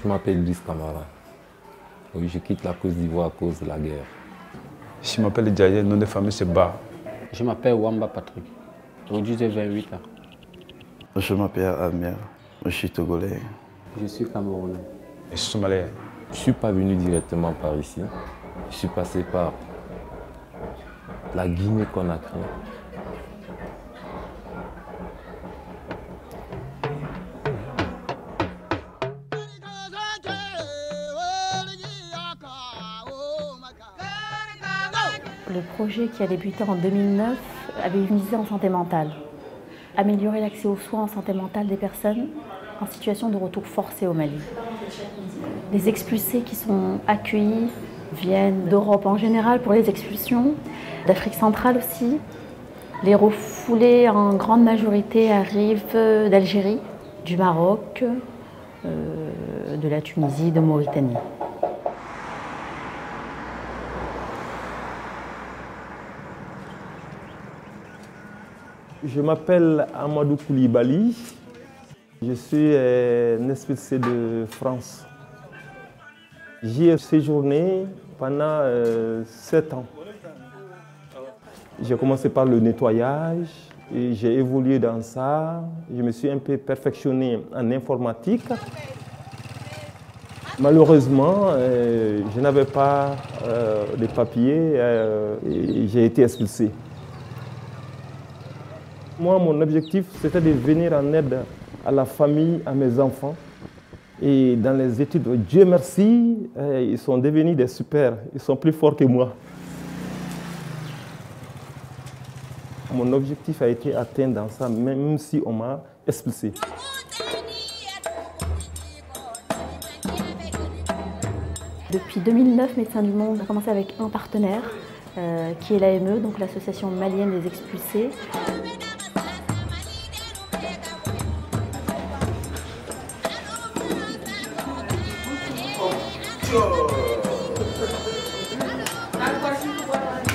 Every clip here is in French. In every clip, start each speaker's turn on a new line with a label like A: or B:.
A: Je m'appelle Luis Camara. Oui, je quitte la Côte d'Ivoire à cause de la guerre.
B: Je m'appelle Djaye, nom de famille c'est Ba.
C: Je m'appelle Wamba Patrick. Aujourd'hui j'ai 28 ans.
D: Je m'appelle Amir. Je suis togolais.
C: Je suis camerounais.
B: Je suis somalien.
A: Je ne suis pas venu directement par ici. Je suis passé par la Guinée-Conakry.
E: Le projet qui a débuté en 2009 avait une visée en santé mentale. Améliorer l'accès aux soins en santé mentale des personnes en situation de retour forcé au Mali. Les expulsés qui sont accueillis viennent d'Europe en général pour les expulsions, d'Afrique centrale aussi. Les refoulés en grande majorité arrivent d'Algérie, du Maroc, de la Tunisie, de Mauritanie.
F: Je m'appelle Amadou Koulibaly. Je suis un expulsé de France. J'y ai séjourné pendant 7 ans. J'ai commencé par le nettoyage et j'ai évolué dans ça. Je me suis un peu perfectionné en informatique. Malheureusement, je n'avais pas de papiers et j'ai été expulsé. Moi, mon objectif, c'était de venir en aide à la famille, à mes enfants. Et dans les études, Dieu merci, ils sont devenus des super, ils sont plus forts que moi. Mon objectif a été atteint dans ça, même si on m'a expulsé.
E: Depuis 2009, Médecins du Monde a commencé avec un partenaire, qui est l'AME, donc l'Association malienne des expulsés.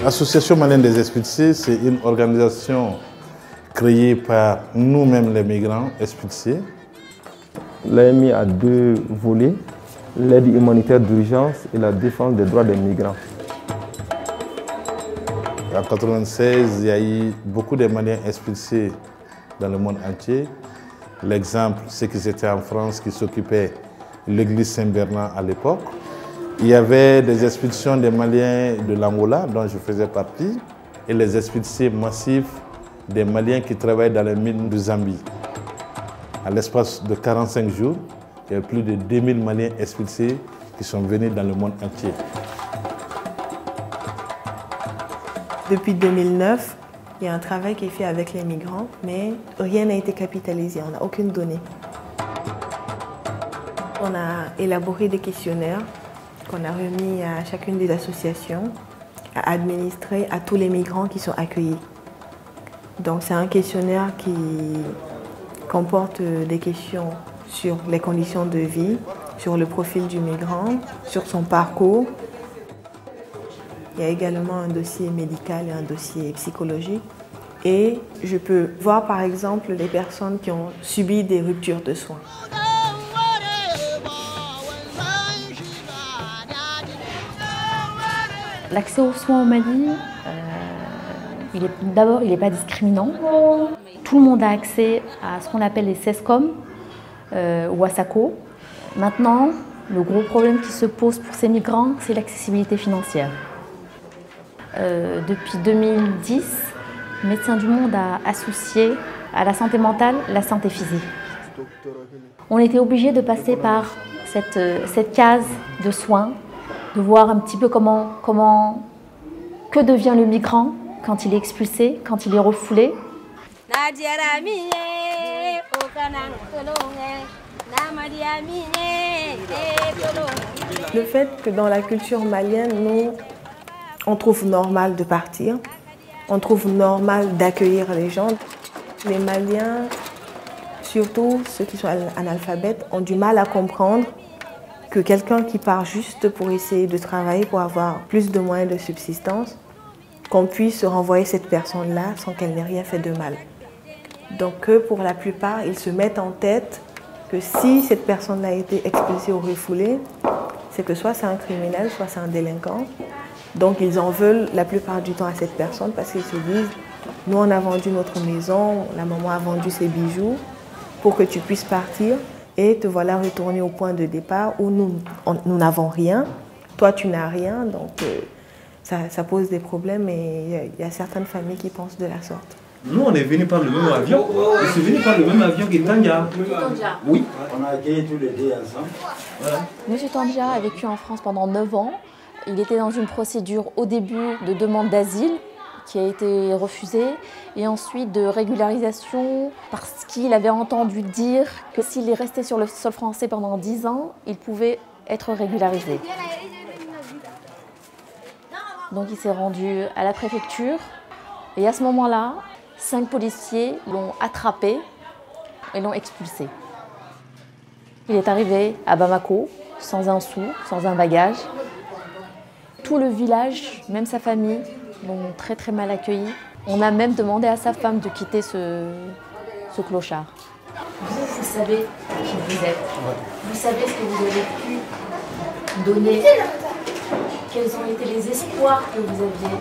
G: L'Association malienne des expulsés, c'est une organisation créée par nous-mêmes les migrants expulsés.
F: L'AMI a 2 volets, l'aide humanitaire d'urgence et la défense des droits des migrants.
G: En 1996, il y a eu beaucoup de Maliens expulsés dans le monde entier. L'exemple, c'est qu'ils étaient en France, qui s'occupaient de l'église Saint-Bernard à l'époque. Il y avait des expulsions des Maliens de l'Angola, dont je faisais partie, et les expulsés massifs des Maliens qui travaillent dans les mines de Zambie. À l'espace de 45 jours, il y a plus de 2000 Maliens expulsés qui sont venus dans le monde entier.
H: Depuis 2009, il y a un travail qui est fait avec les migrants, mais rien n'a été capitalisé, on n'a aucune donnée. On a élaboré des questionnaires qu'on a remis à chacune des associations, à administrer à tous les migrants qui sont accueillis. Donc c'est un questionnaire qui comporte des questions sur les conditions de vie, sur le profil du migrant, sur son parcours. Il y a également un dossier médical et un dossier psychologique. Et je peux voir par exemple les personnes qui ont subi des ruptures de soins.
E: L'accès aux soins au Mali, d'abord, il n'est pas discriminant. Tout le monde a accès à ce qu'on appelle les SESCOM ou à SACO. Maintenant, le gros problème qui se pose pour ces migrants, c'est l'accessibilité financière. Depuis 2010, Médecins du Monde a associé à la santé mentale la santé physique. On était obligé de passer par cette case de soins, de voir un petit peu que devient le migrant quand il est expulsé, quand il est refoulé.
H: Le fait que dans la culture malienne, nous, on trouve normal de partir, on trouve normal d'accueillir les gens. Les Maliens, surtout ceux qui sont analphabètes, ont du mal à comprendre que quelqu'un qui part juste pour essayer de travailler, pour avoir plus de moyens de subsistance, qu'on puisse renvoyer cette personne-là sans qu'elle n'ait rien fait de mal. Donc pour la plupart, ils se mettent en tête que si cette personne-là a été expulsée ou refoulée, c'est que soit c'est un criminel, soit c'est un délinquant. Donc ils en veulent la plupart du temps à cette personne parce qu'ils se disent, nous on a vendu notre maison, la maman a vendu ses bijoux pour que tu puisses partir et te voilà retourner au point de départ où nous n'avons rien, toi tu n'as rien, donc ça pose des problèmes et il y a certaines familles qui pensent de la sorte.
I: Nous, on est venus par le même avion. Je suis venu par le même avion que Tandja. Oui.
J: On a accueilli tous les deux ensemble.
I: Voilà.
E: Monsieur Tandja a vécu en France pendant 9 ans. Il était dans une procédure au début de demande d'asile qui a été refusée et ensuite de régularisation parce qu'il avait entendu dire que s'il est resté sur le sol français pendant 10 ans, il pouvait être régularisé. Donc il s'est rendu à la préfecture et à ce moment-là, 5 policiers l'ont attrapé et l'ont expulsé. Il est arrivé à Bamako sans un sou, sans un bagage. Tout le village, même sa famille, l'ont très très mal accueilli. On a même demandé à sa femme de quitter ce clochard. Vous savez qui vous êtes. Vous savez ce que vous avez pu donner. Quels ont été les espoirs que vous aviez.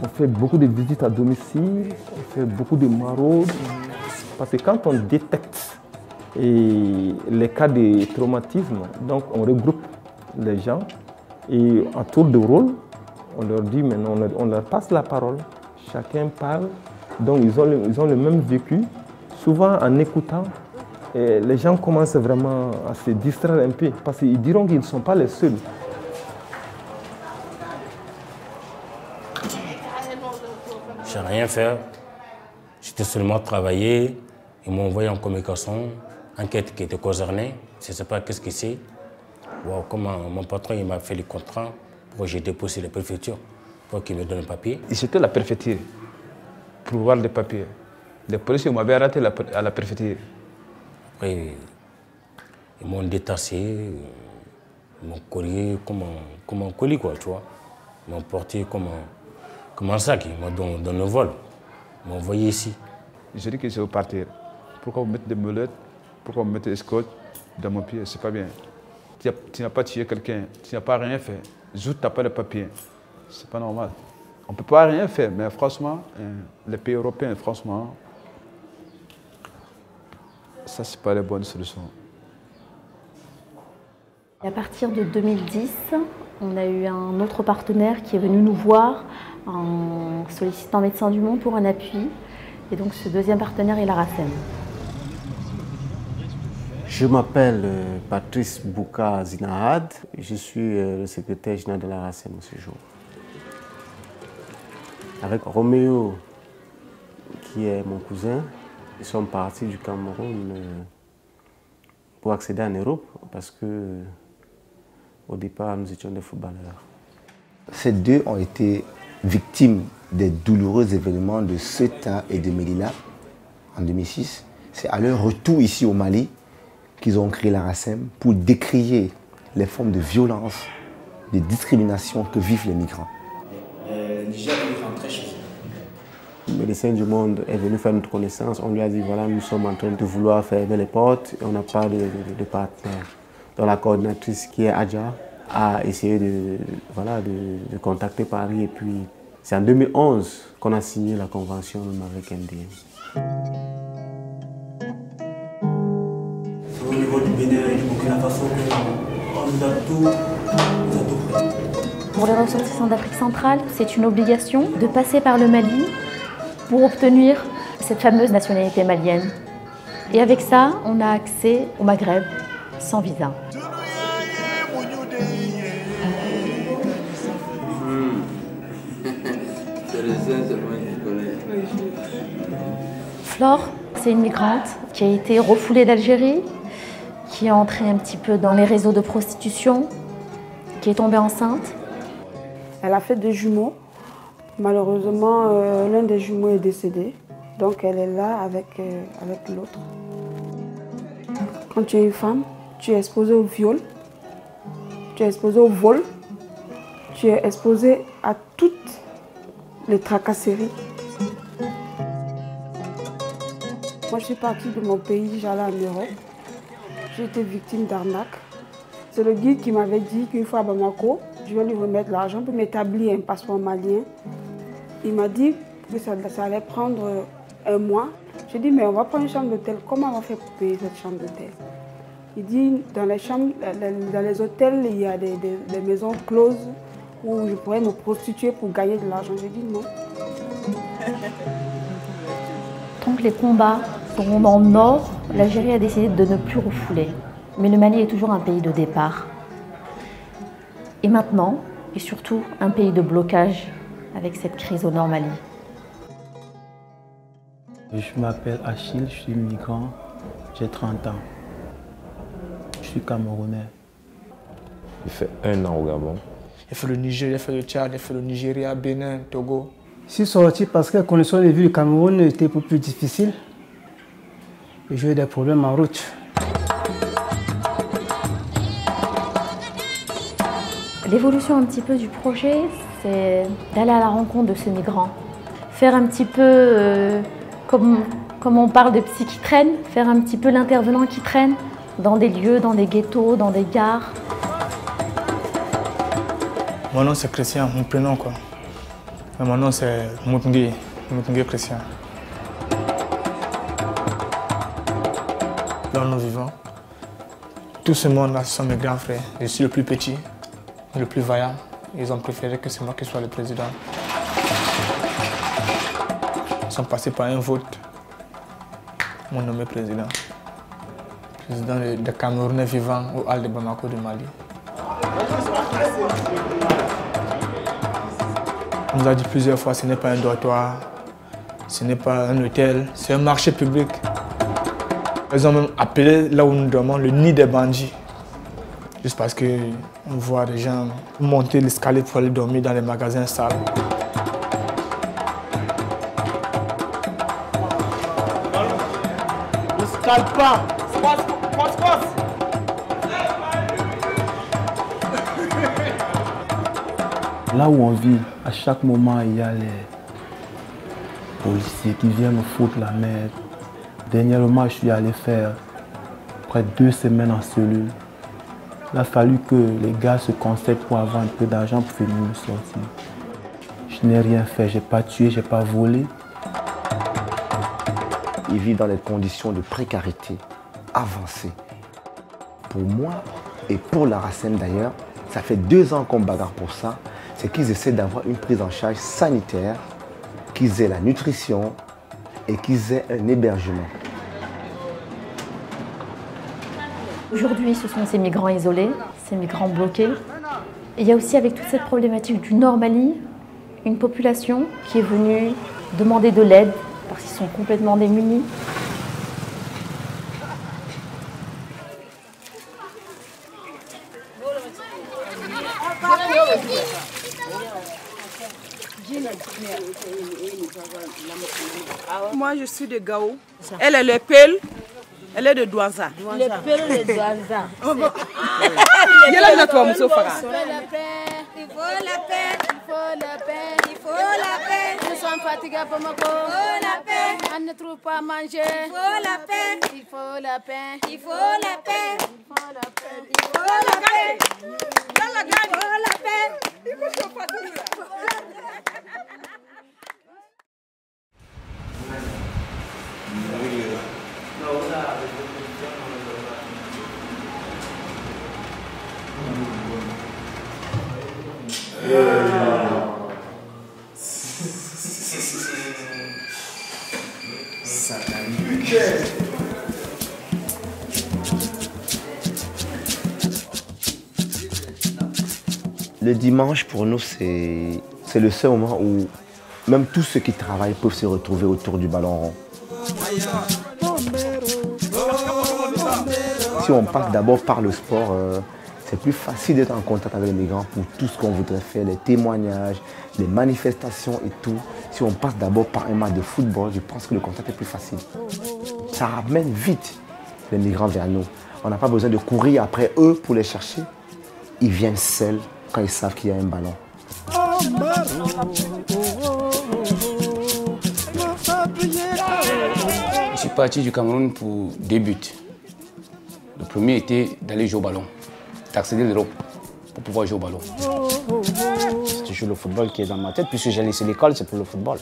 F: On fait beaucoup de visites à domicile, on fait beaucoup de maraudes. Parce que quand on détecte les cas de traumatisme, donc on regroupe les gens et à tour de rôle, on leur dit maintenant, on leur passe la parole, chacun parle. Donc ils ont le même vécu. Souvent en écoutant, les gens commencent vraiment à se distraire un peu parce qu'ils diront qu'ils ne sont pas les seuls.
K: Je n'ai rien fait. J'étais seulement travaillé. Ils m'ont envoyé en communication, enquête qui était concernée. Je ne sais pas qu'est-ce que c'est. Wow, comme mon patron il m'a fait le contrat pour que j'ai déposé la préfecture pour qu'il me donne le papier.
B: C'était la préfecture pour voir les papiers. Les policiers m'avaient arrêté à la préfecture.
K: Après, ils m'ont détaché, ils m'ont collé comme un colis, quoi, tu vois. Ils m'ont porté comme un sac, ils m'ont donné le vol. Ils m'ont envoyé ici.
B: J'ai dit que je veux partir. Pourquoi vous mettez des mulettes? Pourquoi vous mettez des scotch dans mon pied? C'est pas bien. Tu n'as pas tué quelqu'un, tu n'as pas rien fait. Juste tu n'as pas de papier. C'est pas normal. On ne peut pas rien faire, mais franchement, les pays européens, franchement, ça, c'est pas la bonne solution.
E: Et à partir de 2010, on a eu un autre partenaire qui est venu nous voir en sollicitant Médecins du Monde pour un appui. Et donc ce deuxième partenaire est la RACEM.
L: Je m'appelle Patrice Bouka Zinahad. Je suis le secrétaire général de la RACEM ce jour. Avec Roméo, qui est mon cousin, ils sont partis du Cameroun pour accéder en Europe parce que au départ, nous étions des footballeurs.
M: Ces deux ont été victimes des douloureux événements de Ceuta et de Melilla en 2006. C'est à leur retour ici au Mali qu'ils ont créé la RACEM pour décrier les formes de violence, de discrimination que vivent les migrants.
L: Le Médecin du Monde est venu faire notre connaissance. On lui a dit voilà, nous sommes en train de vouloir fermer les portes et on n'a pas de partenaire. Donc la coordinatrice qui est Adja a essayé de contacter Paris et puis c'est en 2011 qu'on a signé la convention avec MDM.
J: Au niveau du Bénin et du Burkina Faso, on nous a tout pris.
E: Pour les ressortissants d'Afrique centrale, c'est une obligation de passer par le Mali pour obtenir cette fameuse nationalité malienne. Et avec ça, on a accès au Maghreb sans visa. Flore, c'est une migrante qui a été refoulée d'Algérie, qui est entrée un petit peu dans les réseaux de prostitution, qui est tombée enceinte.
N: Elle a fait des jumeaux. Malheureusement, l'un des jumeaux est décédé. Donc elle est là avec l'autre. Quand tu es une femme, tu es exposée au viol, tu es exposée au vol, tu es exposé à toutes les tracasseries. Moi, je suis partie de mon pays, j'allais en Europe. J'ai été victime d'arnaque. C'est le guide qui m'avait dit qu'une fois à Bamako, je vais lui remettre l'argent pour m'établir un passeport malien. Il m'a dit que ça allait prendre un mois. J'ai dit, mais on va prendre une chambre d'hôtel. Comment on va faire pour payer cette chambre d'hôtel? Il dit, dans les chambres, dans les hôtels, il y a des maisons closes où je pourrais me prostituer pour gagner de l'argent. J'ai dit non.
E: Tant que les combats seront dans le nord, l'Algérie a décidé de ne plus refouler. Mais le Mali est toujours un pays de départ. Et maintenant, et surtout, un pays de blocage avec cette crise au nord Mali.
O: Je m'appelle Achille, je suis migrant, j'ai 30 ans. Je suis camerounais.
A: J'ai fait 1 an au Gabon.
P: J'ai fait le Niger, j'ai fait le Tchad, j'ai fait le Nigeria, Bénin, Togo.
O: Je suis sorti parce que la connexion des villes du Cameroun était un peu plus difficile. J'ai eu des problèmes en route.
E: L'évolution un petit peu du projet, c'est d'aller à la rencontre de ces migrants. Faire un petit peu, comme on parle de psy qui traîne, faire un petit peu l'intervenant qui traîne dans des lieux, dans des ghettos, dans des gares.
P: Mon nom c'est Christian, mon prénom quoi. Mais mon nom c'est Moutngui Christian. Là où nous vivons, tout ce monde-là, ce sont mes grands frères. Je suis le plus petit, le plus vaillant. Ils ont préféré que c'est moi qui sois le président. Ils sont passés par un vote, m'ont nommé président. Président des Camerounais vivants au Hall de Bamako du Mali. On nous a dit plusieurs fois, ce n'est pas un dortoir, ce n'est pas un hôtel, c'est un marché public. Ils ont même appelé là où nous dormons le nid des bandits. Juste parce qu'on voit des gens monter l'escalier pour aller dormir dans les magasins sales.
J: Ne scale pas. Passe.
O: Là où on vit, à chaque moment, il y a les policiers qui viennent nous foutre la merde. Dernièrement, je suis allé faire près de 2 semaines en cellule. Il a fallu que les gars se concèdent pour avoir un peu d'argent pour finir me sortir. Je n'ai rien fait, je n'ai pas tué, je n'ai pas volé.
M: Ils vivent dans des conditions de précarité avancées. Pour moi et pour la RACEM d'ailleurs, ça fait 2 ans qu'on bagarre pour ça. C'est qu'ils essaient d'avoir une prise en charge sanitaire, qu'ils aient la nutrition et qu'ils aient un hébergement.
E: Aujourd'hui, ce sont ces migrants isolés, ces migrants bloqués. Et il y a aussi, avec toute cette problématique du Nord Mali, une population qui est venue demander de l'aide parce qu'ils sont complètement démunis.
Q: Moi, je suis de Gao. Elle est le Pelle. Elle est de Douanza.
R: Le Pelle de Douanza.
Q: Il y a la toi, Moussa Farah.
R: Il faut la paix. Il faut la paix. Nous sommes fatigués pour Mako. Il faut la paix. On ne trouve pas à manger. Il faut la paix. Il faut la paix. Il faut la paix. Il faut la paix. Il faut la paix. Il faut la paix. Il faut la paix.
M: Le dimanche, pour nous, c'est le seul moment où même tous ceux qui travaillent peuvent se retrouver autour du ballon rond. Si on passe d'abord par le sport, c'est plus facile d'être en contact avec les migrants pour tout ce qu'on voudrait faire, les témoignages, les manifestations et tout. Si on passe d'abord par un match de football, je pense que le contact est plus facile. Ça ramène vite les migrants vers nous. On n'a pas besoin de courir après eux pour les chercher. Ils viennent seuls quand ils savent qu'il y a un ballon.
S: Je suis parti du Cameroun pour 2 buts. Le premier était d'aller jouer au ballon, d'accéder à l'Europe pour pouvoir jouer au ballon.
T: C'est toujours le football qui est dans ma tête, puisque j'ai laissé l'école, c'est pour le football.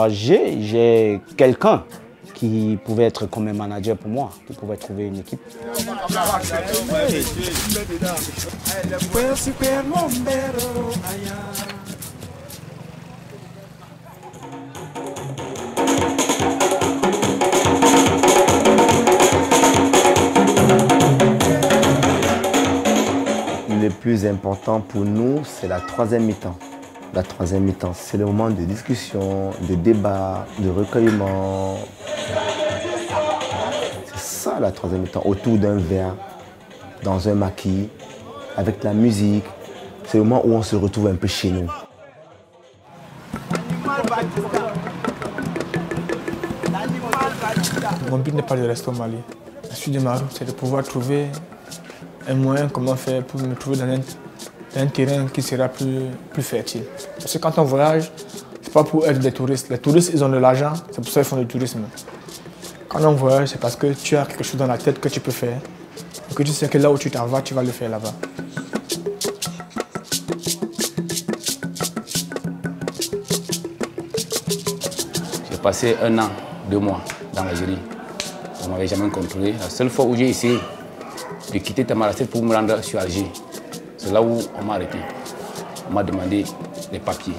T: J'ai quelqu'un qui pouvait être comme un manager pour moi, qui pouvait trouver une équipe.
M: Le plus important pour nous, c'est la 3e mi-temps. La 3e mi-temps, c'est le moment de discussion, de débat, de recueillement. C'est ça la 3e mi-temps, autour d'un verre, dans un maquis, avec la musique. C'est le moment où on se retrouve un peu chez nous.
P: Mon but n'est pas de rester au Mali. La suite de ma route, c'est de pouvoir trouver un moyen, comment faire pour me trouver dans un terrain qui sera plus fertile. Parce que quand on voyage, c'est pas pour être des touristes. Les touristes, ils ont de l'argent, c'est pour ça qu'ils font du tourisme. Quand on voyage, c'est parce que tu as quelque chose dans la tête que tu peux faire. Et que tu sais que là où tu t'en vas, tu vas le faire là-bas.
S: J'ai passé 1 an, 2 mois dans l'Algérie. On ne m'avait jamais contrôlé. La seule fois où j'ai essayé de quitter Tamaracet pour me rendre sur Alger, c'est là où on m'a arrêté. On m'a demandé les papiers.